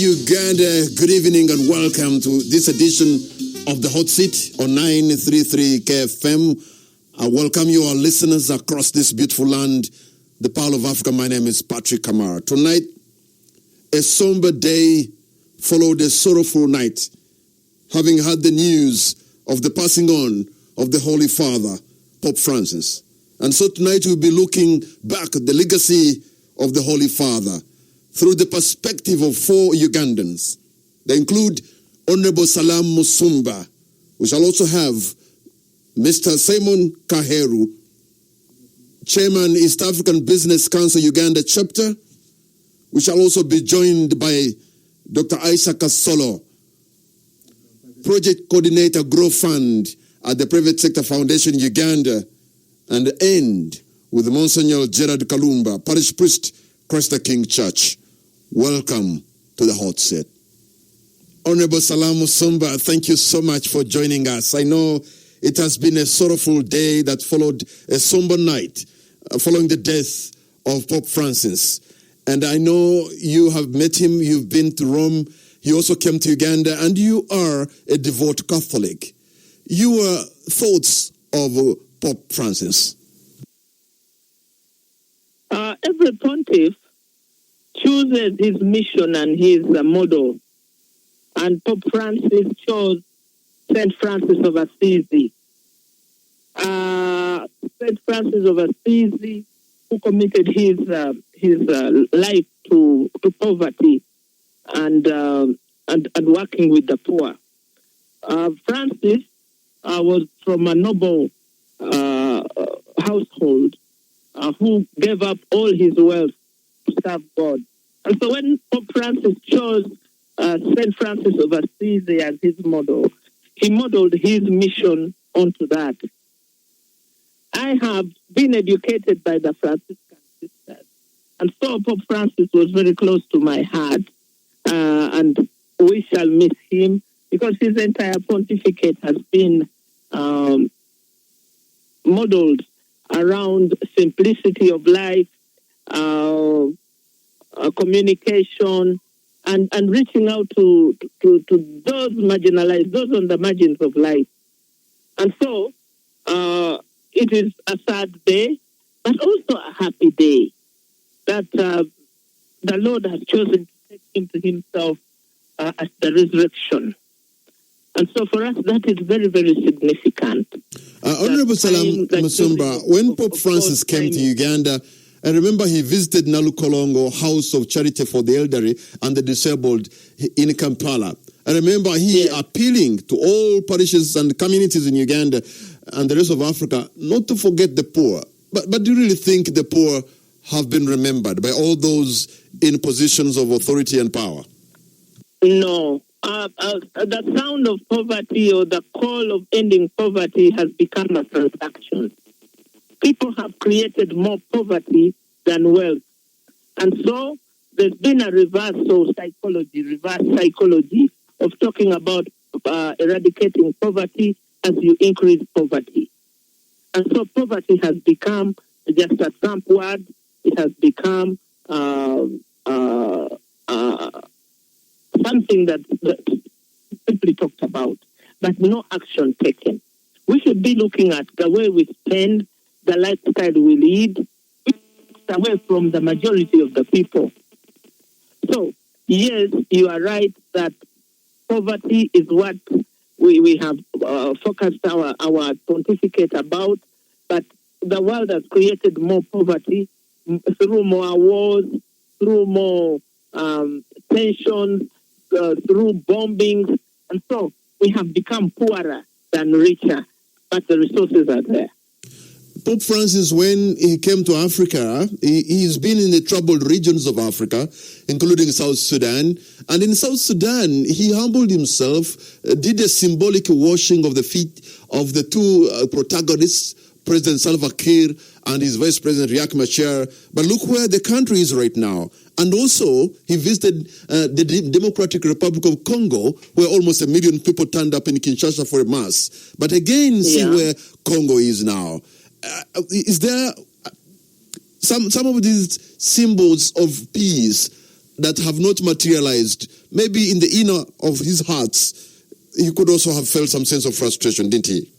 Uganda, good evening and welcome to this edition of the Hotseat on 933 KFM. I welcome you, our listeners across this beautiful land, the Pearl of Africa. My name is Patrick Kamara. Tonight, a somber day followed a sorrowful night, having had the news of the passing on of the Holy Father, Pope Francis. And so tonight we'll be looking back at the legacy of the Holy Father through the perspective of four Ugandans. They include Honorable Salam Musumba. We shall also have Mr. Simon Kaheru, Chairman, East African Business Council Uganda Chapter. We shall also be joined by Dr. Isaac Kasolo, Project Coordinator Grow Fund at the Private Sector Foundation Uganda, and end with Monsignor Gerard Kalumba, Parish Priest, Christ the King Church. Welcome to the Hot Seat. Honorable Salam Musumba, thank you so much for joining us. I know it has been a sorrowful day that followed a somber night following the death of Pope Francis. And I know you have met him, you've been to Rome, he also came to Uganda, and you are a devout Catholic. Your thoughts of Pope Francis? Every pontiff chooses his mission and his model. And Pope Francis chose St. Francis of Assisi. St. Francis of Assisi, who committed his life to poverty and working with the poor. Francis was from a noble household who gave up all his wealth to serve God. And so when Pope Francis chose St. Francis of Assisi as his model, he modeled his mission onto that. I have been educated by the Franciscan sisters, and so Pope Francis was very close to my heart, and we shall miss him because his entire pontificate has been modeled around simplicity of life, communication, and reaching out to those marginalized, those on the margins of life. And so it is a sad day, but also a happy day that the Lord has chosen to take him to himself at the resurrection. And so for us, that is very, very significant. Honorable Salam Musumba, when Pope Francis came to Uganda, I remember he visited Nalukolongo House of Charity for the Elderly and the Disabled in Kampala. I remember he appealing to all parishes and communities in Uganda and the rest of Africa not to forget the poor. But do you really think the poor have been remembered by all those in positions of authority and power? No. The sound of poverty or the call of ending poverty has become a transaction. People have created more poverty than wealth. And so there's been a reverse psychology of talking about eradicating poverty as you increase poverty. And so poverty has become just a Trump word. It has become something that simply talked about, but no action taken. We should be looking at the way we spend, the lifestyle we lead, away from the majority of the people. So, yes, you are right that poverty is what we have focused our pontificate about, but the world has created more poverty through more wars, through more tensions, through bombings, and so we have become poorer than richer, but the resources are there. Pope Francis, when he came to Africa, he's been in the troubled regions of Africa, including South Sudan. And in South Sudan, he humbled himself, did a symbolic washing of the feet of the two protagonists, President Salva Kiir and his Vice President Riek Machar. But look where the country is right now. And also, he visited the Democratic Republic of Congo, where almost 1 million people turned up in Kinshasa for a mass. But again, see where Congo is now. Is there some of these symbols of peace that have not materialized maybe in the inner of his hearts, he could also have felt some sense of frustration, didn't he?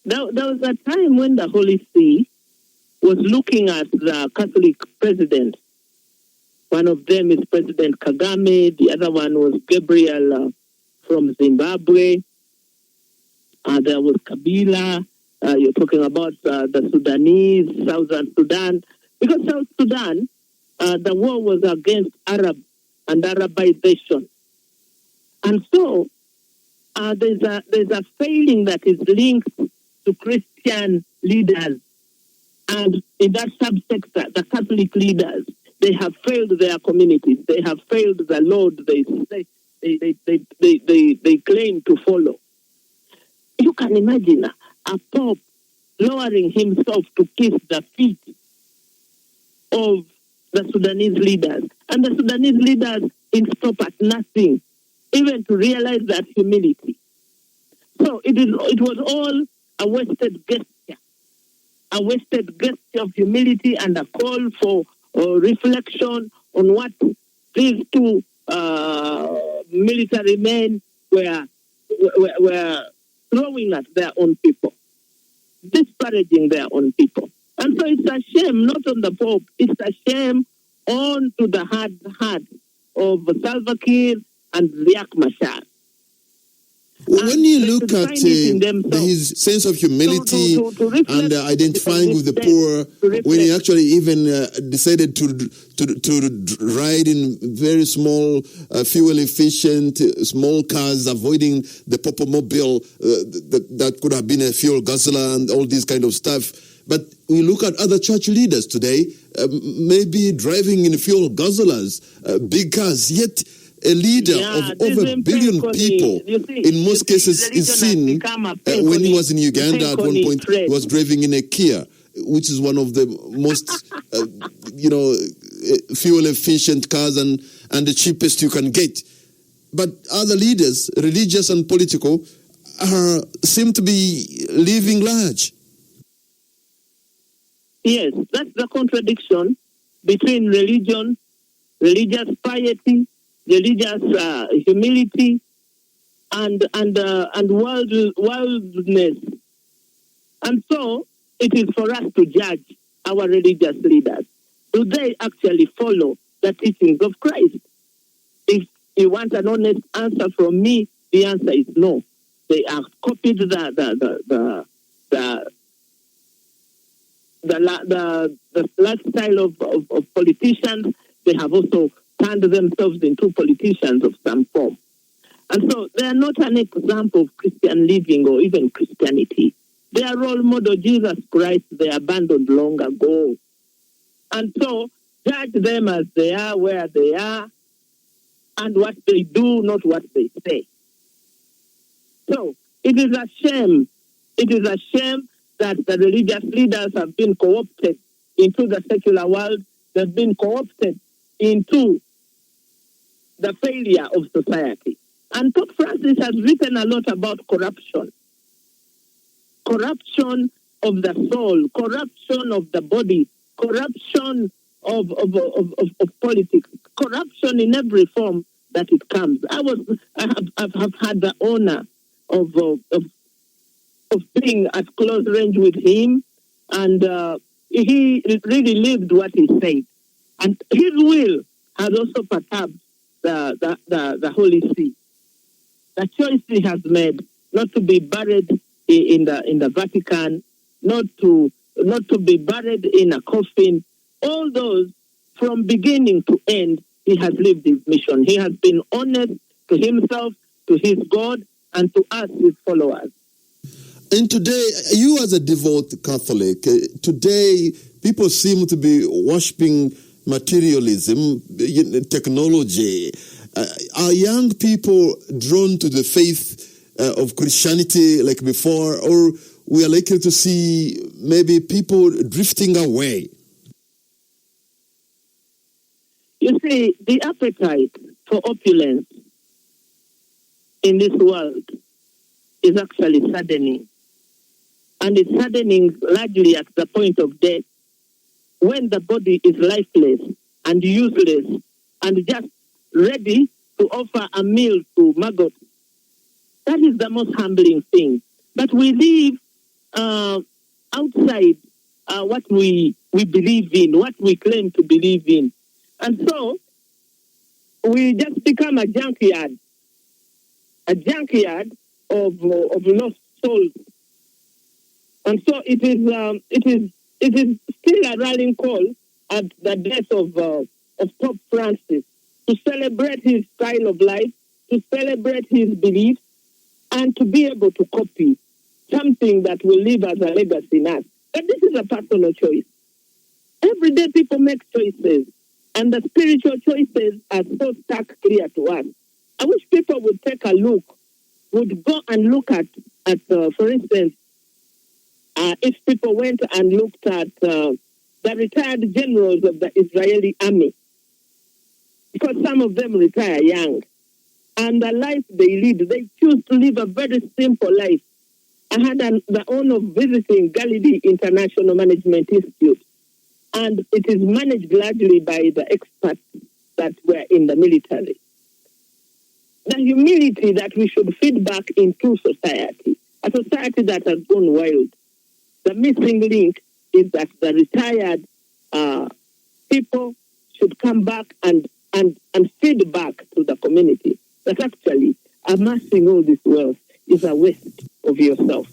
There was a time when the Holy See was looking at the Catholic president. One of them is President Kagame. The other one was Gabriel from Zimbabwe. There was Kabila. You're talking about the Sudanese, Southern Sudan. Because South Sudan, the war was against Arab and Arabization. And so there's a failing that is linked to Christian leaders. And in that subsector, the Catholic leaders, they have failed their communities. They have failed the Lord they claim to follow. You can imagine a pope lowering himself to kiss the feet of the Sudanese leaders. And the Sudanese leaders stop at nothing, even to realize that humility. So it was all a wasted gesture of humility and a call for reflection on what these two military men were throwing at their own people, disparaging their own people. And so it's a shame, not on the Pope, it's a shame on to the hard heart of Salva Kiir and Riek Machar. When you look at his sense of humility and identifying with the poor, when he actually even decided to ride in very small, fuel-efficient, small cars, avoiding the Popomobile that could have been a fuel guzzler and all this kind of stuff. But we look at other church leaders today, maybe driving in fuel guzzlers, big cars, yet a leader of over a billion people, in most cases, is seen when he was in Uganda at one point, he was driving in a Kia, which is one of the most, fuel-efficient cars and the cheapest you can get. But other leaders, religious and political, seem to be living large. Yes, that's the contradiction between religion, religious piety, religious humility, and worldliness. And so it is for us to judge our religious leaders. Do they actually follow the teachings of Christ? If you want an honest answer from me, the answer is no. They have copied the lifestyle of politicians. They have also turned themselves into politicians of some form. And so they are not an example of Christian living or even Christianity. Their role model, Jesus Christ, they abandoned long ago. And so judge them as they are, where they are, and what they do, not what they say. So it is a shame. It is a shame that the religious leaders have been co-opted into the secular world. They've been co-opted into the failure of society. And Pope Francis has written a lot about corruption. Corruption of the soul, corruption of the body, corruption of politics, corruption in every form that it comes. I have had the honor of being at close range with him, and he really lived what he said. And his will has also perturbed the Holy See. The choice he has made not to be buried in the Vatican, not to be buried in a coffin, all those from beginning to end, he has lived his mission. He has been honest to himself, to his God, and to us, his followers. And today, you as a devout Catholic, today people seem to be worshipping materialism, technology. Are young people drawn to the faith of Christianity like before, or we are likely to see maybe people drifting away? You see, the appetite for opulence in this world is actually saddening. And it's saddening largely at the point of death, when the body is lifeless and useless and just ready to offer a meal to maggots. That is the most humbling thing. But we live outside what we believe in, what we claim to believe in. And so we just become a junkyard of lost souls. And so it is still a rallying call at the death of Pope Francis to celebrate his style of life, to celebrate his beliefs, and to be able to copy something that will live as a legacy in us. But this is a personal choice. Every day people make choices, and the spiritual choices are so stark clear to us. I wish people would take a look, would go and look at for instance, if people went and looked at the retired generals of the Israeli army, because some of them retire young, and the life they lead, they choose to live a very simple life. I had the honor of visiting Galilee International Management Institute, and it is managed largely by the experts that were in the military. The humility that we should feed back into society, a society that has gone wild. The missing link is that the retired people should come back and feed back to the community. That actually amassing all this wealth is a waste of yourself.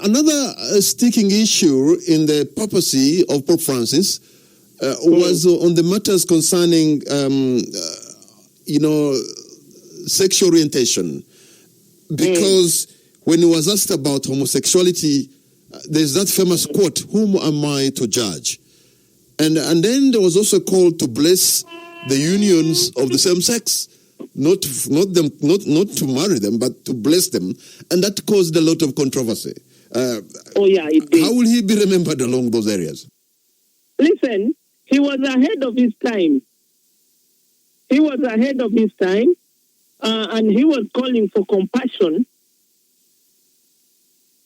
Another sticking issue in the papacy of Pope Francis was on the matters concerning, sexual orientation. Because when he was asked about homosexuality, there's that famous quote, "Whom am I to judge?" And then there was also a call to bless the unions of the same sex, not to marry them, but to bless them, and that caused a lot of controversy. It did. How will he be remembered along those areas? Listen, he was ahead of his time. He was ahead of his time, and he was calling for compassion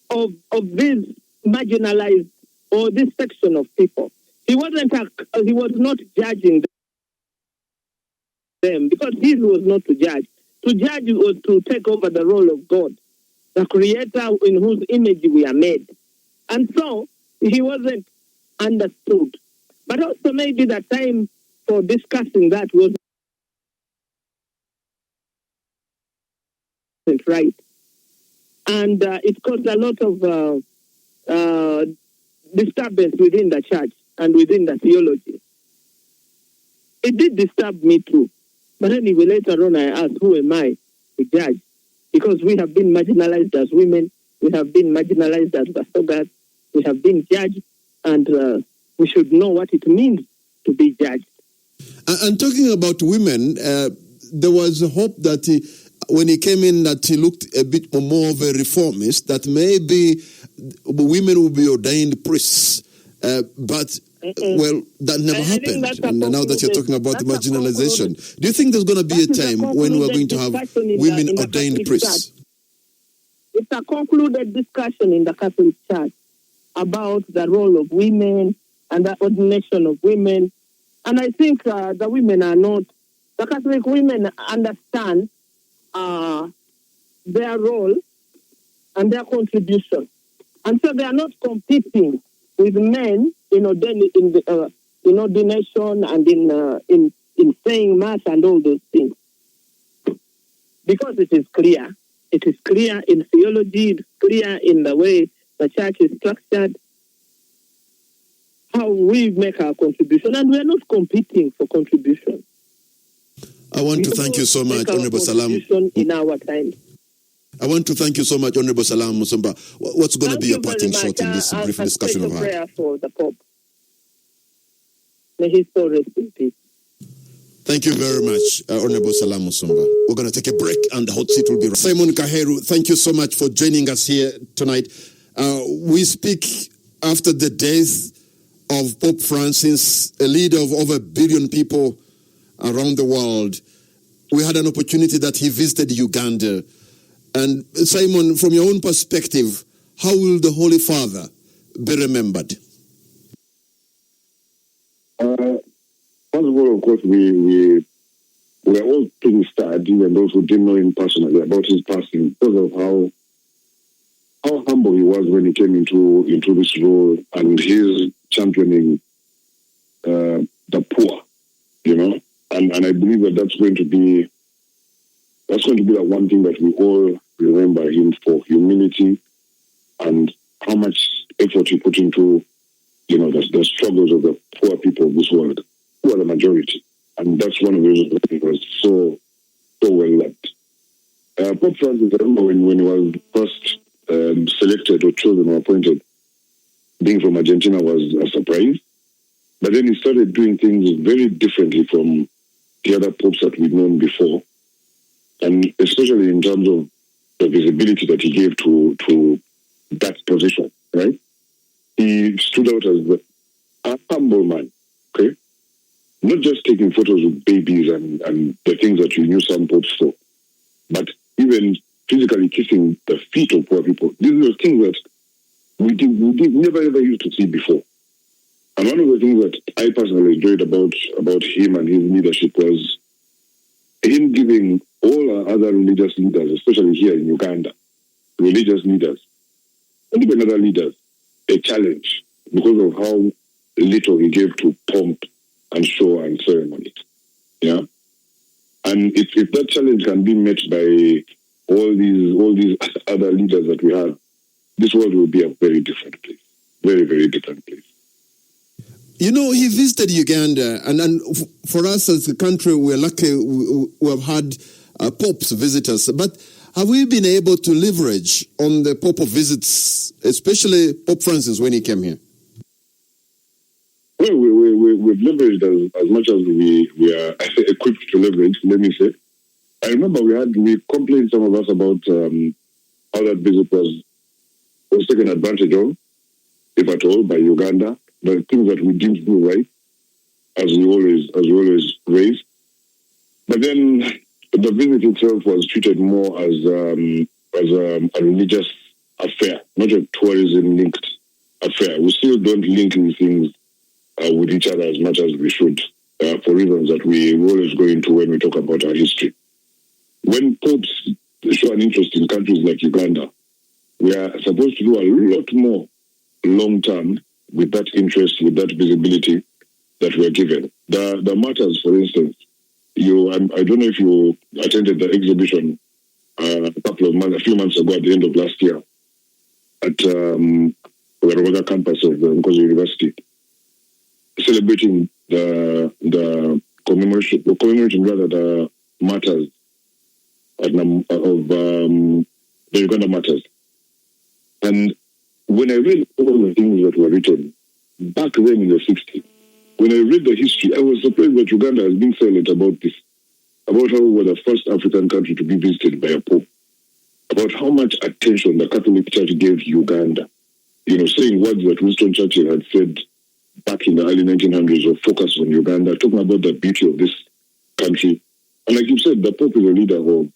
of this marginalized or this section of people. He was not judging them, because his was not to judge. To judge was to take over the role of God, the creator in whose image we are made. And so he wasn't understood. But also maybe the time for discussing that wasn't right. And it caused a lot of disturbance within the church and within the theology. It did disturb me too. But anyway, later on I asked, who am I to judge? Because we have been marginalized as women, we have been marginalized as Basogas, we have been judged, and we should know what it means to be judged. And talking about women, there was a hope that when he came in, that he looked a bit more of a reformist, that maybe women will be ordained priests. But that never happened. And now that you're talking about the marginalization, do you think there's going to be a time when we're going to have women ordained priests? It's a concluded discussion in the Catholic Church about the role of women and the ordination of women. And I think the women are not, the Catholic women understand their role and their contribution. And so they are not competing with men in ordination and in saying mass and all those things. Because it is clear. It is clear in theology, it's clear in the way the church is structured, how we make our contribution, and we are not competing for contribution. I want to thank you so much, Honorable Salam. In our time. I want to thank you so much, Honorable Salam Musumba. What's going to be your parting shot in this brief discussion of ours? Prayer for the Pope. May his soul rest in peace. Thank you very much, Honorable Salam Musumba. We're going to take a break and the hot seat will be right. Simon Kaheru, thank you so much for joining us here tonight. We speak after the death of Pope Francis, a leader of over 1 billion people around the world. We had an opportunity that he visited Uganda. And Simon, from your own perspective, how will the Holy Father be remembered? First of all, of course, we we are all pretty sad, even those who didn't know him personally, about his passing because of how humble he was when he came into this role and his championing the poor, and I believe that's going to be the one thing that we all remember him for: humility and how much effort he put into the struggles of the poor people of this world, who are the majority. And that's one of the reasons that he was so well loved. Pope Francis, I remember when he was first selected or chosen or appointed, being from Argentina was a surprise. But then he started doing things very differently from the other popes that we'd known before. And especially in terms of the visibility that he gave to that position, right? He stood out as a humble man, okay? Not just taking photos with babies and the things that you knew some popes for, but even physically kissing the feet of poor people. These were things that we never ever used to see before. And one of the things that I personally enjoyed about him and his leadership was him giving all our other religious leaders, especially here in Uganda, religious leaders, and even other leaders, a challenge because of how little he gave to pomp and show and ceremony. Yeah. And if that challenge can be met by all these other leaders that we have, this world will be a very different place. Very, very different place. He visited Uganda, and for us as a country, we're lucky we have had popes visit us. But have we been able to leverage on the Pope visits, especially Pope Francis when he came here? Well, we've leveraged as much as we are equipped to leverage, let me say. I remember we complained, some of us, about how that visit was taken advantage of, if at all, by Uganda. The things that we didn't do right, as we always raise. But then the visit itself was treated more as a religious affair, not a tourism-linked affair. We still don't link these things with each other as much as we should, for reasons that we always go into when we talk about our history. When popes show an interest in countries like Uganda, we are supposed to do a lot more long-term with that interest, with that visibility that we're given. The martyrs, for instance, I don't know if you attended the exhibition a few months ago at the end of last year at the Rwanda campus of the Nkozi University, celebrating the commemoration rather the martyrs of the Uganda martyrs. And when I read all the things that were written back then in the 60s, when I read the history, I was surprised that Uganda has been silent about this, about how we were the first African country to be visited by a pope, about how much attention the Catholic Church gave Uganda, saying words that Winston Churchill had said back in the early 1900s of focus on Uganda, talking about the beauty of this country. And like you said, the Pope is a leader of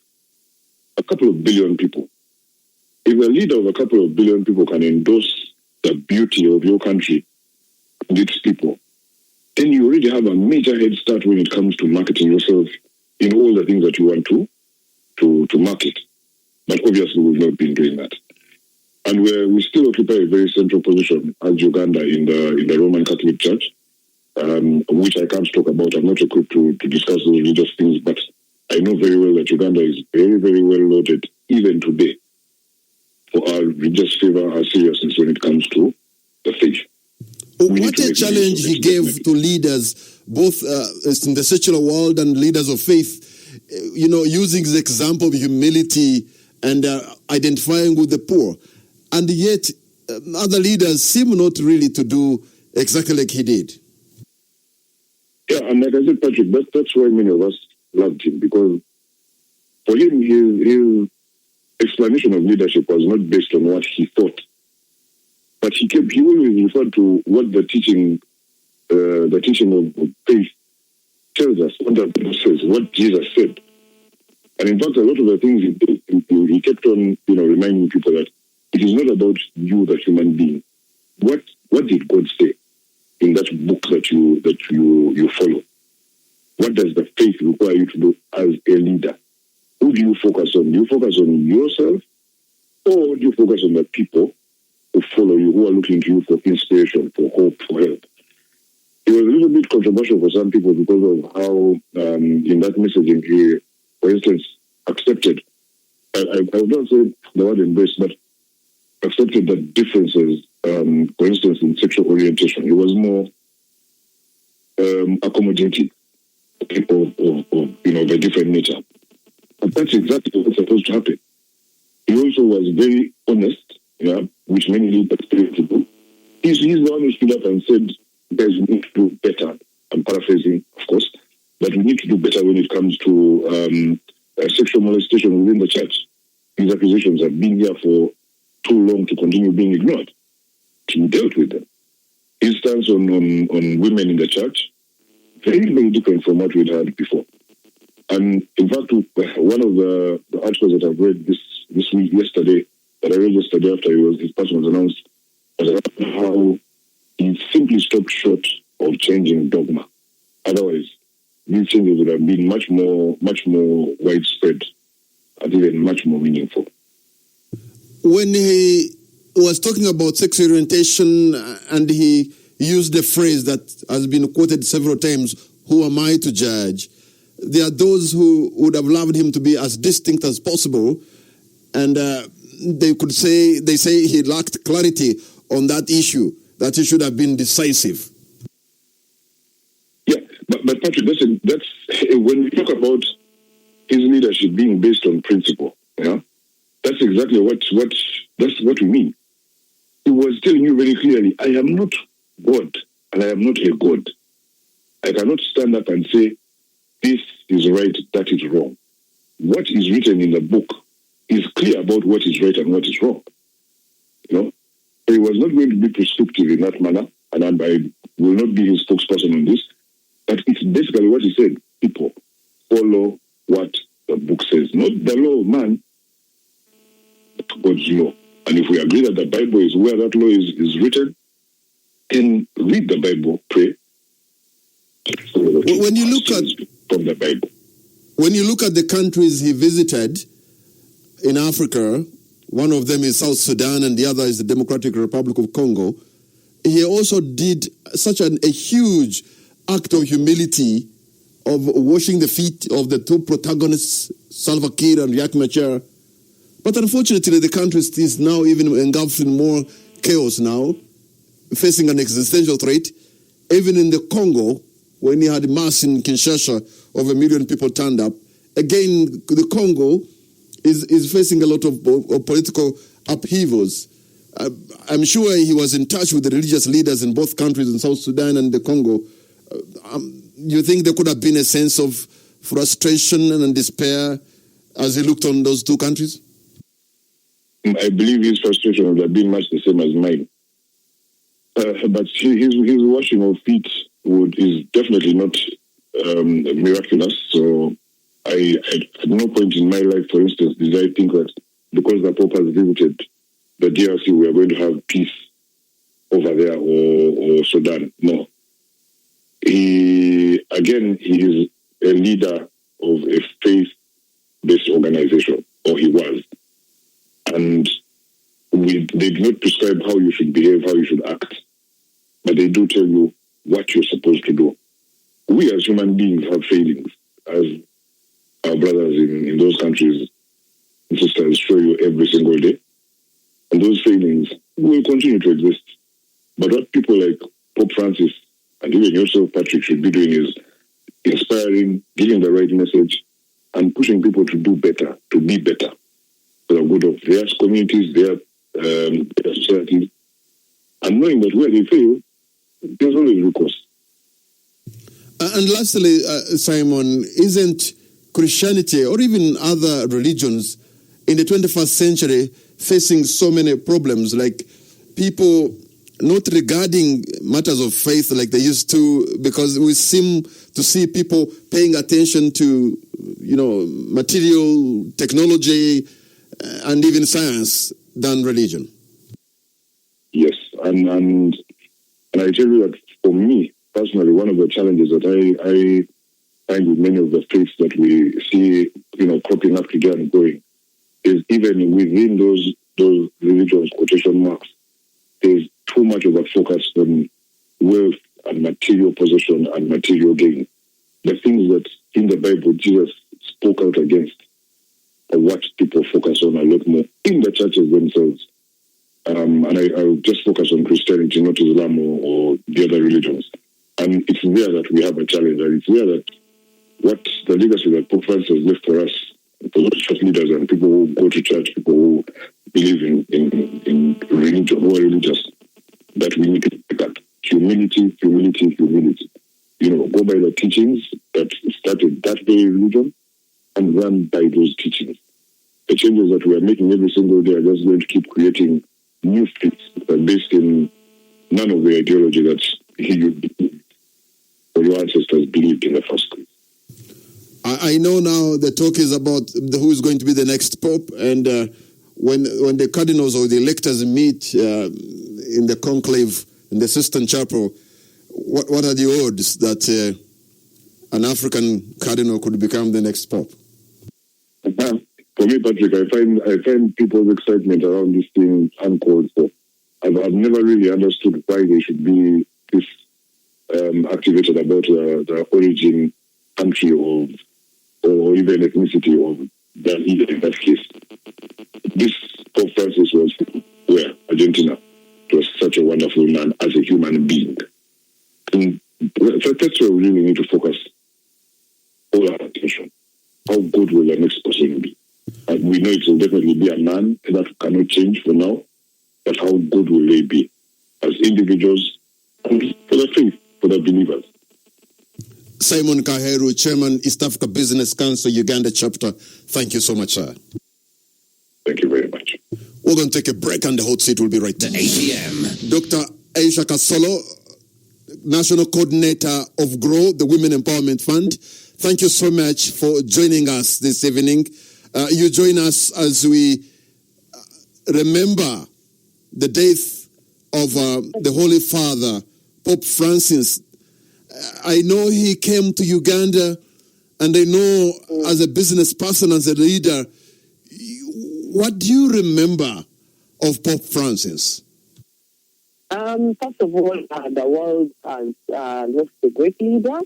a couple of billion people. If a leader of a couple of billion people can endorse the beauty of your country and its people, then you already have a major head start when it comes to marketing yourself in all the things that you want to market. But obviously, we've not been doing that. And we still occupy a very central position as Uganda in the Roman Catholic Church, which I can't talk about. I'm not equipped to discuss those religious things, but I know very well that Uganda is very, very well loaded, even today, for our religious favor, our seriousness when it comes to the faith. What a challenge he gave to leaders, both in the secular world and leaders of faith, using the example of humility and identifying with the poor. And yet, other leaders seem not really to do exactly like he did. Yeah, and like I said, Patrick, that's why many of us loved him, because for him, his explanation of leadership was not based on what he thought, but he always referred to what the teaching of faith tells us, what the Bible says, what Jesus said. And in fact, a lot of the things he kept on, reminding people that it is not about you, the human being. What did God say in that book that you follow? what does the faith require you to do as a leader? Who do you focus on? Do you focus on yourself, or do you focus on the people who follow you, who are looking to you for inspiration, for hope, for help? It was a little bit controversial for some people because of how, in that messaging, he, for instance, accepted, I would not say the word embrace, but accepted the differences, for instance, in sexual orientation. He was more accommodating people of the different nature. But that's exactly what's supposed to happen. He also was very honest, which many leaders fail to do. He's the one who stood up and said, guys, we need to do better. I'm paraphrasing, of course, but we need to do better when it comes to sexual molestation within the church. These accusations have been here for too long to continue being ignored. He dealt with them. His stance on women in the church, very, very different from what we'd had before. And in fact, one of the articles that I've read this week, yesterday, that I read yesterday after his person was announced, was about how he simply stopped short of changing dogma. Otherwise, these changes would have been much more widespread and even much more meaningful. When he was talking about sexual orientation and he used the phrase that has been quoted several times, "Who am I to judge?" There are those who would have loved him to be as distinct as possible, and they say he lacked clarity on that issue, that he should have been decisive. Yeah, but Patrick, that's when we talk about his leadership being based on principle. That's exactly what we mean. He was telling you very clearly, I am not God, and I am not a God. I cannot stand up and say, this is right, that is wrong. What is written in the book is clear about what is right and what is wrong. So he was not going to be prescriptive in that manner, and I will not be his spokesperson on this, but it's basically what he said. People follow what the book says, not the law of man, but God's law. And if we agree that the Bible is where that law is written, then read the Bible, pray. When you look at from the Bible, when you look at the countries he visited in Africa, one of them is South Sudan and the other is the Democratic Republic of Congo. He also did such a huge act of humility of washing the feet of the two protagonists, Salva Kiir and Riek Machar. But unfortunately, the country is now even engulfed in more chaos now, facing an existential threat. Even in the Congo, when he had mass in Kinshasa, over 1 million people turned up. Again, the Congo is facing a lot of political upheavals. I'm sure he was in touch with the religious leaders in both countries, in South Sudan and the Congo. You think there could have been a sense of frustration and despair as he looked on those two countries? I believe his frustration would have been much the same as mine. But his washing of feet is definitely not miraculous. So at no point in my life, for instance, did I think that because the Pope has visited the DRC, we are going to have peace over there or Sudan. No. He is a leader of a faith-based organization, or he was. And they do not prescribe how you should behave, how you should act, but they do tell you what you're supposed to do. We as human beings have failings, as our brothers in those countries and sisters show you every single day. And those failings will continue to exist. But what people like Pope Francis and even yourself, Patrick, should be doing is inspiring, giving the right message, and pushing people to do better, to be better, for the good of their communities, their societies, and knowing that where they fail, there's always recourse. And lastly, Simon, isn't Christianity or even other religions in the 21st century facing so many problems, like people not regarding matters of faith like they used to, because we seem to see people paying attention to, material, technology, and even science than religion? Yes, and I tell you that for me, personally, one of the challenges that find with many of the faiths that we see, cropping up today and going, is even within those religions, quotation marks, there's too much of a focus on wealth and material possession and material gain. The things that in the Bible Jesus spoke out against are what people focus on a lot more in the churches themselves. And I'll just focus on Christianity, not Islam or the other religions. And it's there that we have a challenge, and it's there that what the legacy that Pope Francis has left for us, for church leaders and people who go to church, people who believe in religion, who are religious, that we need to pick up. Humility. Go by the teachings that started that very religion and run by those teachings. The changes that we are making every single day are just going to keep creating new faiths that are based in none of the ideology that you or your ancestors believed in the first place. I know now the talk is about who is going to be the next pope, and when the cardinals or the electors meet in the conclave in the Sistine Chapel, what are the odds that an African cardinal could become the next pope? For me, Patrick, I find people's excitement around this thing uncalled for. I've never really understood why they should be this activated about the origin, country, or even ethnicity of the leader in that case. This Pope Francis was where? Argentina. It was such a wonderful man as a human being. And that's where we really need to focus all our attention. How good will the next person be? And we know it will definitely be a man that cannot change for now, but how good will they be as individuals and for the faith, for the believers? Simon Kaheru, Chairman, East Africa Business Council, Uganda chapter. Thank you so much, sir. Thank you very much. We're going to take a break and the hot seat will be right there. 8 p.m. Dr. Aisha Kasolo, National Coordinator of GROW, the Women Empowerment Fund. Thank you so much for joining us this evening. You join us as we remember the death of the Holy Father, Pope Francis. I know he came to Uganda, and I know as a business person, as a leader, what do you remember of Pope Francis? First of all, the world has lost a great leader,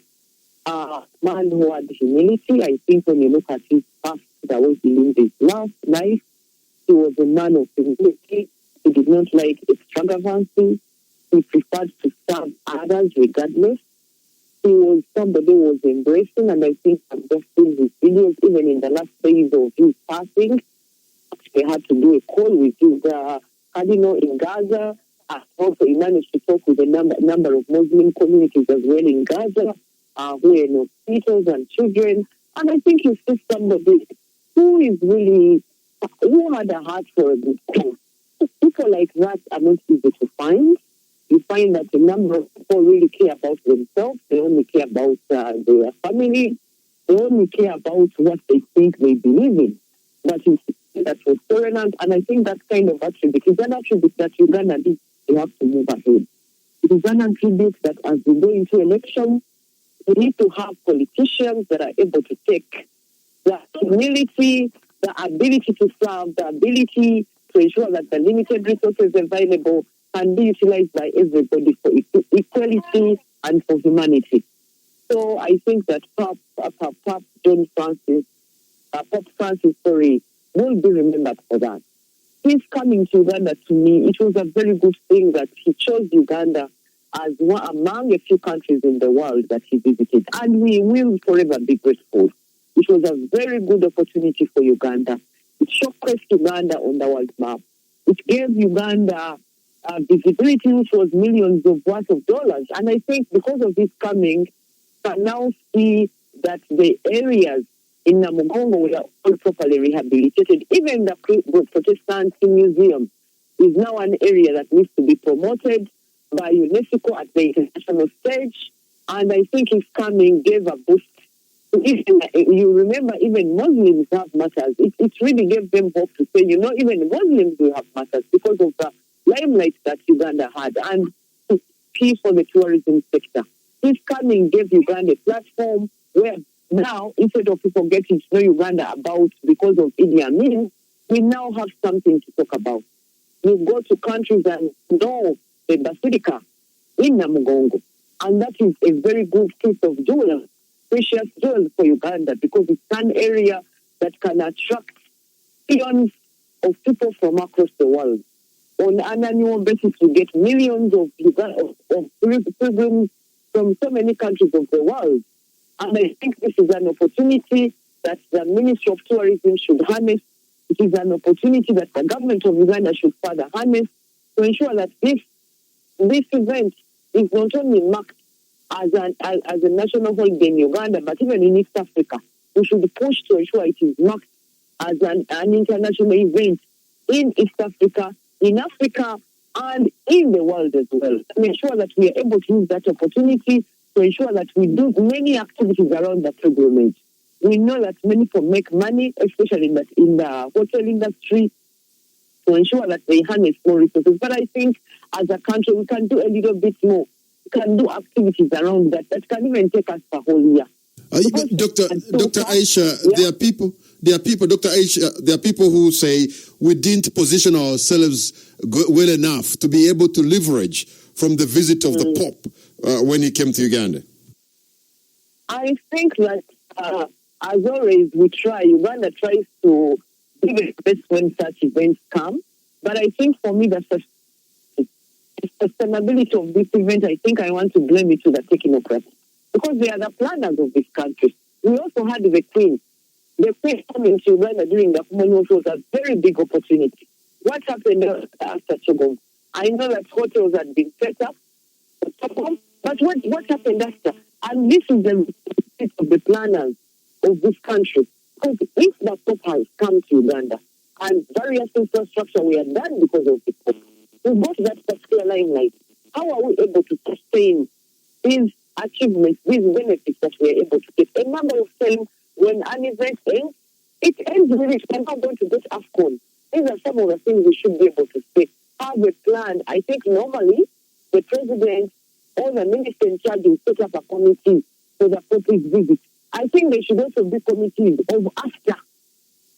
a man who had humility. I think when you look at his past, the way he lived his life, he was a man of humility. He did not like extravagances. He preferred to serve others regardless. He was somebody who was embracing, and I think I've just seen his videos, even in the last days of his passing. They had to do a call with his cardinal in Gaza. Also, he managed to talk with a number of Muslim communities as well in Gaza, who are in hospitals and children. And I think you see somebody who had a heart for a good cause. People like that are not easy to find. You find that a number of people really care about themselves. They only care about their family. They only care about what they think they believe in. But that was tolerant, and I think that kind of attribute is an attribute that Uganda needs to have to move ahead. It is an attribute that as we go into elections, we need to have politicians that are able to take the humility, the ability to serve, the ability to ensure that the limited resources available can be utilized by everybody for equality and for humanity. So I think that Pope Francis, will be remembered for that. His coming to Uganda, to me, it was a very good thing that he chose Uganda as one among a few countries in the world that he visited. And we will forever be grateful. It was a very good opportunity for Uganda. It showcased Uganda on the world map. It gave Uganda visibility, which was millions of worth of dollars. And I think because of his coming, can now see that the areas in Namugongo were all properly rehabilitated. Even the Protestant Museum is now an area that needs to be promoted by UNESCO at the international stage. And I think his coming gave a boost. You remember, even Muslims have matters. It really gave them hope to say, even Muslims will have matters because of the limelight that Uganda had and key for the tourism sector. His coming gave Uganda a platform where now, instead of people getting to know Uganda about because of Idi Amin, we now have something to talk about. You go to countries and know the Basilica in Namugongo, and that is a very good piece of jewel, precious jewel for Uganda, because it's an area that can attract millions of people from across the world. On an annual basis, you get millions of pilgrims from so many countries of the world. And I think this is an opportunity that the Ministry of Tourism should harness. It is an opportunity that the government of Uganda should further harness to ensure that this event is not only marked as a national holiday in Uganda, but even in East Africa. We should push to ensure it is marked as an international event in East Africa, in Africa, and in the world as well. To ensure that we are able to use that opportunity to ensure that we do many activities around the pilgrimage. We know that many people make money, especially in the hotel industry, to ensure that they harness more resources. But I think as a country, we can do a little bit more. We can do activities around that can even take us for a whole year. Dr. Aisha, yeah. there are people, Dr. Aisha, there are people who say we didn't position ourselves well enough to be able to leverage from the visit of the Pope when he came to Uganda. I think that, as always, we try. Uganda tries to give it best when such events come. But I think for me, the sustainability of this event, I think I want to blame it to the technocrats, because they are the planners of this country. We also had the Queen. The Queen coming to Uganda during the Commonwealth was a very big opportunity. What happened after Chogom? I know that hotels had been set up, but what happened after? And this is the mistake of the planners of this country. Because if the Pope has come to Uganda and various infrastructure were done because of the Pope, we got that particular limelight. How are we able to sustain these achievements, these benefits that we are able to get? A number of times when an event ends, it ends with it. We're not going to get AFCON. These are some of the things we should be able to say. Have a plan. I think normally the president or the minister in charge will set up a committee for the Pope's visit. I think there should also be committees of after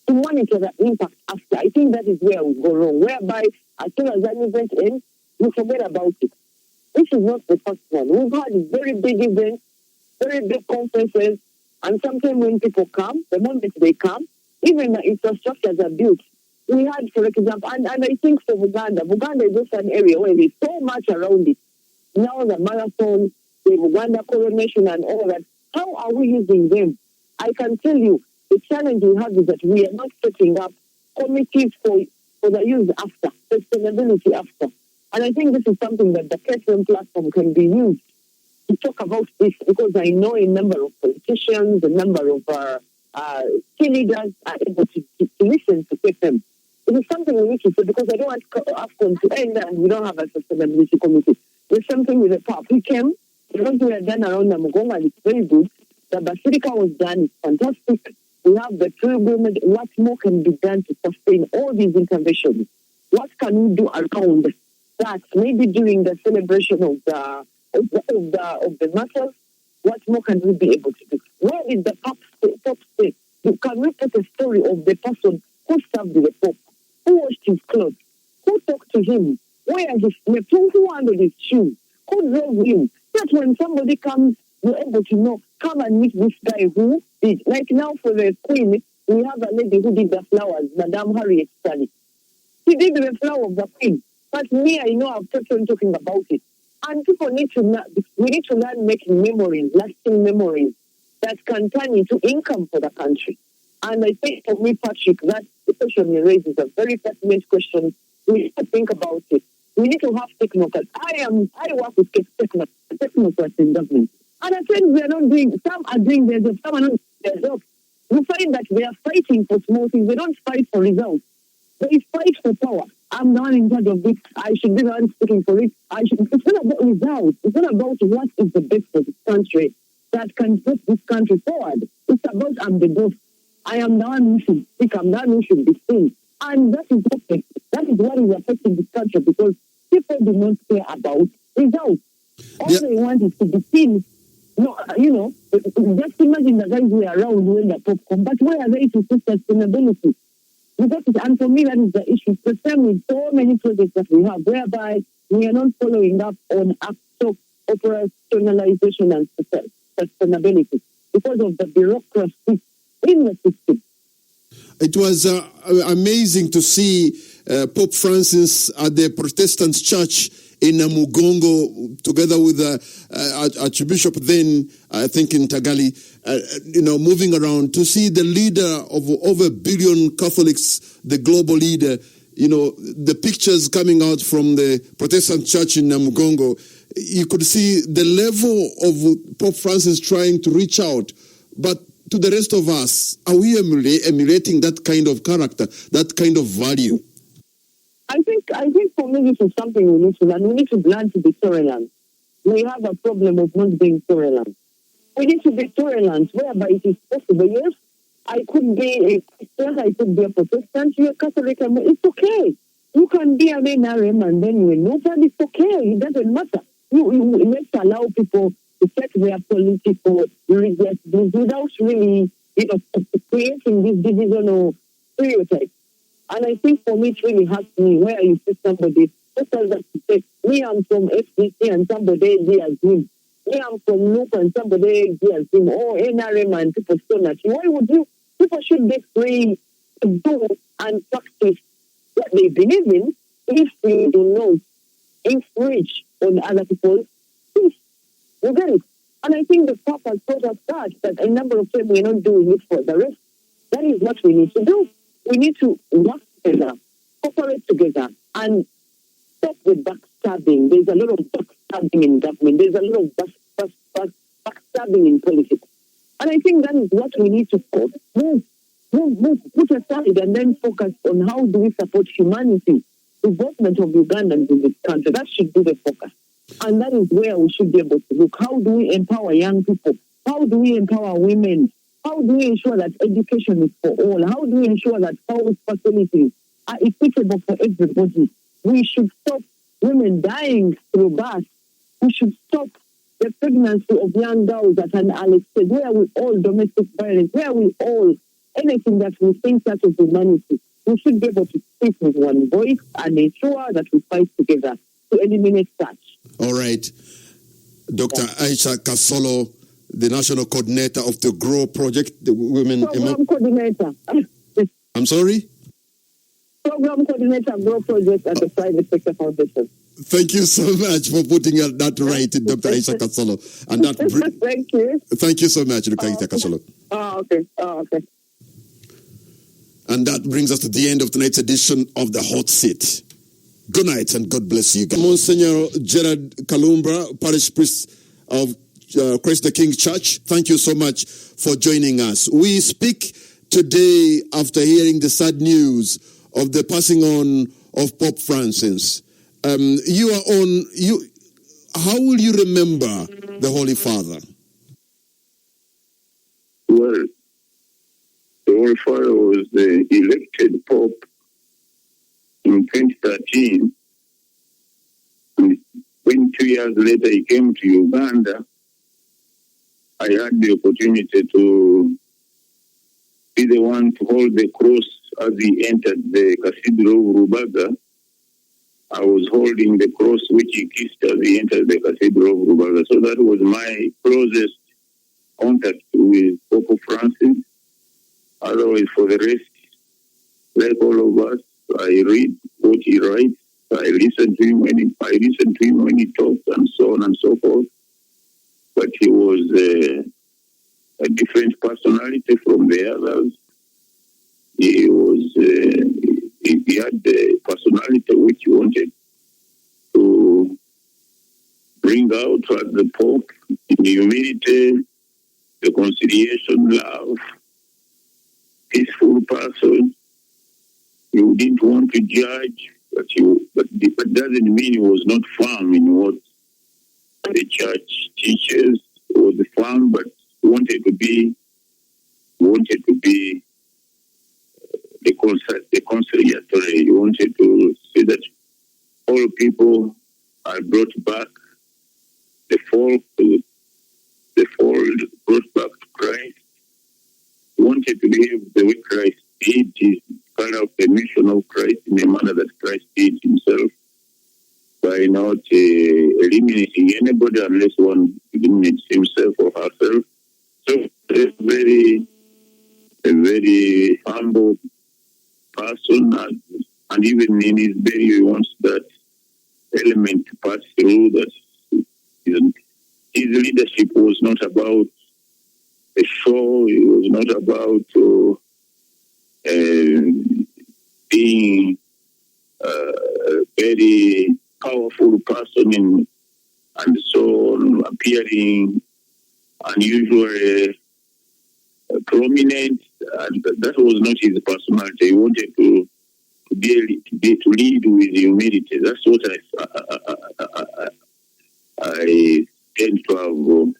to monitor the impact after. I think that is where we go wrong, whereby as soon as an event ends, we forget about it. This is not the first one. We've had very big events, very big conferences, and sometimes when people come, the moment they come, even the infrastructures are built. We had, for example, and I think for Uganda is also an area where there's so much around it. Now the marathon, the Uganda coronation and all that. How are we using them? I can tell you, the challenge we have is that we are not setting up committees for the use after, sustainability after. And I think this is something that the KFM platform can be used to talk about this, because I know a number of politicians, a number of key leaders are able to listen to KFM. It is something we need to say, because I don't want AFCON to end and we don't have a sustainability committee. There's something with the Pope. He came, the ones we are done around Namugongo, and it's very good. The Basilica was done, it's fantastic. We have the pilgrimage. What more can be done to sustain all these interventions? What can we do around that? Maybe during the celebration of the matters, what more can we be able to do? Where did the Pope say? Can we put a story of the person who served the Pope, who washed his clothes, who talked to him, where he slept, who handled his shoes, who drove him? That when somebody comes, you're able to know, come and meet this guy who did. Like now for the Queen, we have a lady who did the flowers, Madame Harriet Stanley. She did the flower of the Queen. But me, I know I've kept on talking about it. And people need to learn, we need to learn making memories, lasting memories that can turn into income for the country. And I think for me, Patrick, that the question you raise is a very pertinent question. We need to think about it. We need to have technocrats. I work with technocrats in government. And I think they are not doing, some are doing their job, some are not doing their job. You find that they are fighting for small things. They don't fight for results. They fight for power. I'm the one in charge of this. I should be the one speaking for it. It's not about results. It's not about what is the best for this country that can put this country forward. It's about I'm the boss. I am the one who should speak. I'm the one who should be seen. And that is okay. That is what is affecting this country, because people do not care about results. All they want is to be seen No, just imagine the guys who are around when the Pope come. But where are they to put sustainability? And for me, that is the issue. The same with so many projects that we have, whereby we are not following up on actual operationalization and sustainability because of the bureaucracy in the system. It was amazing to see Pope Francis at the Protestant church in Mugongo, together with Archbishop then, I think in Tagali, moving around to see the leader of over 1 billion Catholics, the global leader, the pictures coming out from the Protestant church in Mugongo. You could see the level of Pope Francis trying to reach out. But to the rest of us, are we emulating that kind of character, that kind of value? I think for me, this is something we need to learn. We need to learn to be tolerant. We have a problem of not being tolerant. We need to be tolerant, whereby it is possible. Yes, I could be a Christian, I could be a Protestant, you're a Catholic, it's okay. You can be an NRM and then you're not, and it's okay. It doesn't matter. Let's allow people to set their political religious views without really, creating this divisional stereotype. And I think for me, it really hurts me where you see somebody, just as I say, me, I'm from FCC and somebody as him. Me, I'm from NUP and somebody as him. Or NRM and people still at you. Why would you? People should be free to do and practice what they believe in if they do not infringe on other people's peace. You get it? And I think the Pope has taught us that a number of times we're not doing it for the rest. That is what we need to do. We need to work together, cooperate together, and stop with backstabbing. There's a lot of backstabbing in government. There's a lot of backstabbing in politics. And I think that is what we need to move, put aside and then focus on how do we support humanity, development of Ugandans in this country. That should be the focus. And that is where we should be able to look. How do we empower young people? How do we empower women? How do we ensure that education is for all? How do we ensure that health facilities are equitable for everybody? We should stop women dying through birth. We should stop the pregnancy of young girls at an early stage, where we all domestic violence, where we all, anything that we think that is humanity. We should be able to speak with one voice and ensure that we fight together to eliminate such. All right. Dr. Aisha Kasolo, the national coordinator of the GROW project, the Women... Program coordinator. I'm sorry? Program coordinator, GROW project at the Private Sector Foundation. Thank you so much for putting that right, Dr. Aisha Kasolo. And that Thank you. Thank you so much, Dr. Aisha Kasolo. Okay. And that brings us to the end of tonight's edition of the Hot Seat. Good night and God bless you. Monsignor Gerard Kalumbra, parish priest of Christ the King Church, thank you so much for joining us. We speak today after hearing the sad news of the passing on of Pope Francis. How will you remember the Holy Father? Well, the Holy Father was the elected Pope in 2013. And when 2 years later he came to Uganda, I had the opportunity to be the one to hold the cross as he entered the Cathedral of Rubaga. I was holding the cross which he kissed as he entered the Cathedral of Rubaga. So that was my closest contact with Pope Francis. Otherwise, for the rest, like all of us, I read what he writes. I listen to him when he talks, and so on and so forth. But he was a different personality from the others. He had the personality which he wanted to bring out as the Pope, the humility, the conciliation, love, peaceful person. You didn't want to judge, but doesn't mean he was not firm in what the church teaches. He was firm, but wanted to be the conciliatory. He wanted to see that all people are brought back, the folk, to the fold, brought back to Christ. He wanted to behave the way Christ did. He carried out the mission of Christ in a manner that Christ did himself, by not eliminating anybody unless one eliminates himself or herself. So a very humble person, and even in his burial, he wants that element to pass through, that his leadership was not about a show. It was not about being a very powerful person and so on, appearing unusually prominent, and that was not his personality. He wanted to lead with humility. That's what I tend to have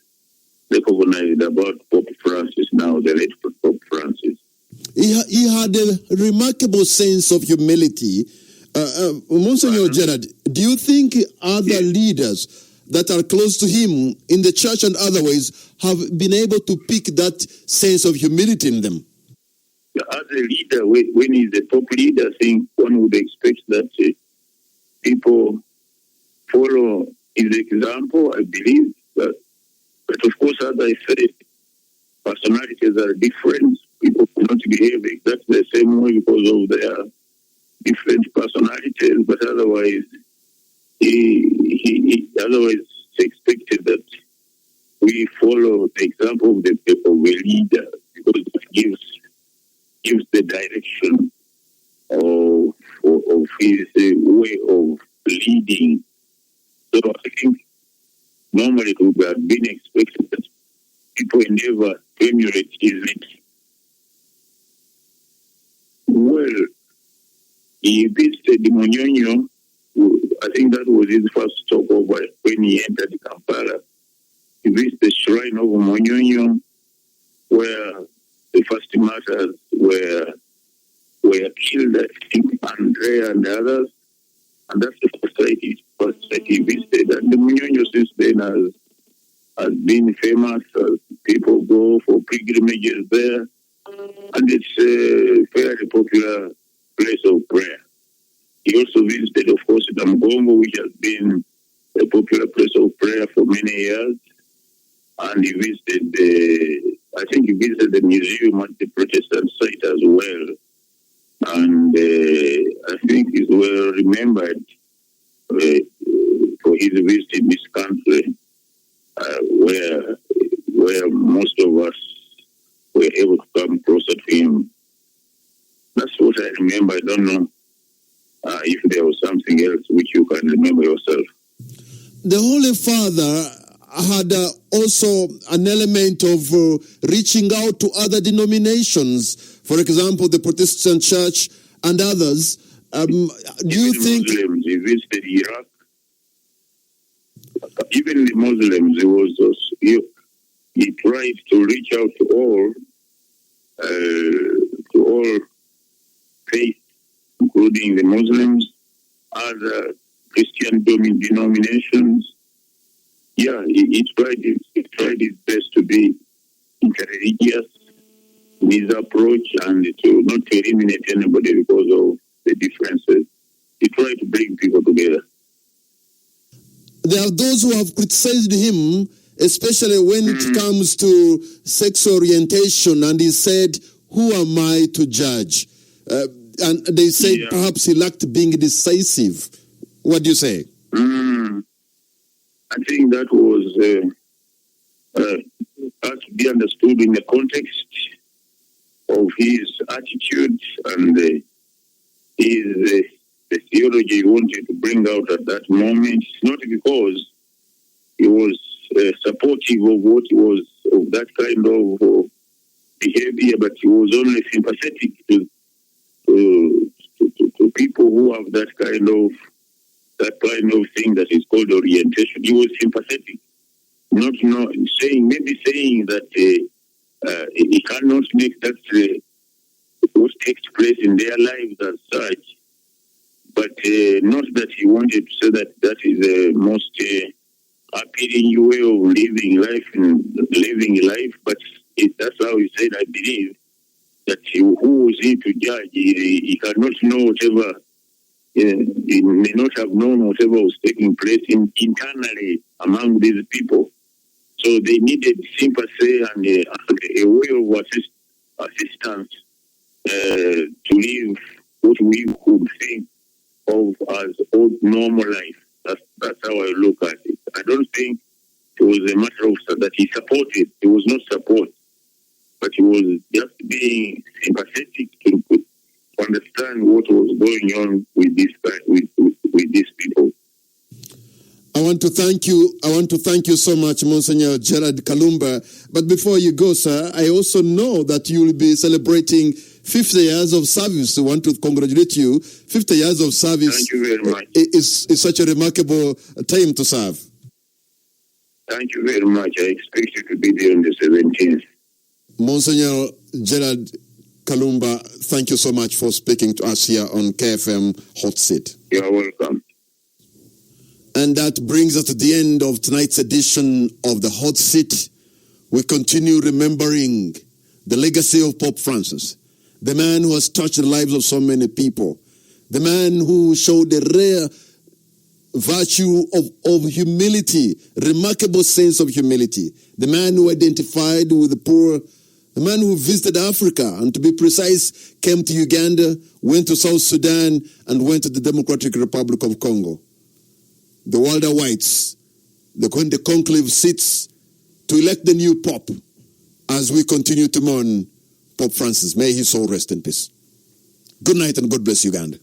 recognized about Pope Francis now, the late Pope Francis. He had a remarkable sense of humility. Monsignor Gerard, do you think other leaders that are close to him in the church and otherwise have been able to pick that sense of humility in them? As a leader, when he's a top leader, I think one would expect that people follow his example, I believe. But of course, as I said, personalities are different. People cannot behave exactly the same way because of their different personalities, but otherwise, he expected that we follow the example of a leader, because it gives the direction of his way of leading. So I think normally it would have been expected that people endeavor to emulate his leading. Well, he visited Munyonyo. I think that was his first stopover when he entered Kampala. He visited the shrine of Munyonyo, where the first martyrs were killed, I think, Andrea and others. And that's the first site he visited. And the Munyonyo since then has been famous. People go for pilgrimages there. And it's a very popular place of prayer. He also visited, of course, Namgongo, which has been a popular place of prayer for many years. And he visited the museum at the Protestant site as well. And I think he's well remembered for his visit in this country, where most of us were able to come closer to him. That's what I remember. I don't know if there was something else which you can remember yourself. The Holy Father had also an element of reaching out to other denominations, for example, the Protestant Church and others. Do you think... Muslims, he visited Iraq. Even the Muslims, he tried to reach out to all faiths, including the Muslims, other Christian denominations. Yeah, he tried his best to be interreligious in his approach and not to eliminate anybody because of the differences. He tried to bring people together. There are those who have criticized him, especially when it comes to sex orientation, and he said, "Who am I to judge?" And they said perhaps he lacked being decisive. What do you say? I think that was has to be understood in the context of his attitude and the theology he wanted to bring out at that moment. Not because he was supportive of what was of that kind of behavior, but he was only sympathetic to people who have that kind of thing that is called orientation. He was sympathetic, not saying that he cannot make that what takes place in their lives as such, but not that he wanted to say that is the most appealing way of living life, but that's how he said, I believe, that who is he to judge? He cannot know whatever, he may not have known whatever was taking place internally among these people. So they needed sympathy and a way of assistance to live what we could think of as old normal life. That's how I look at it. I don't think it was a matter of that he supported. It was not support, but he was just being sympathetic to understand what was going on with these people. I want to thank you so much, Monsignor Gerald Kalumba. But before you go, sir, I also know that you will be celebrating 50 years of service. I want to congratulate you. 50 years of service. Thank you very much. Is such a remarkable time to serve. Thank you very much. I expect you to be there on the 17th. Monsignor Gerald Kalumba, thank you so much for speaking to us here on KFM Hotseat. You are welcome. And that brings us to the end of tonight's edition of the Hotseat. We continue remembering the legacy of Pope Francis, the man who has touched the lives of so many people, the man who showed a rare virtue of humility, remarkable sense of humility, the man who identified with the poor, the man who visited Africa, and to be precise, came to Uganda, went to South Sudan, and went to the Democratic Republic of Congo. The Walder Whites, when the conclave sits to elect the new Pope, as we continue to mourn Pope Francis. May his soul rest in peace. Good night and God bless Uganda.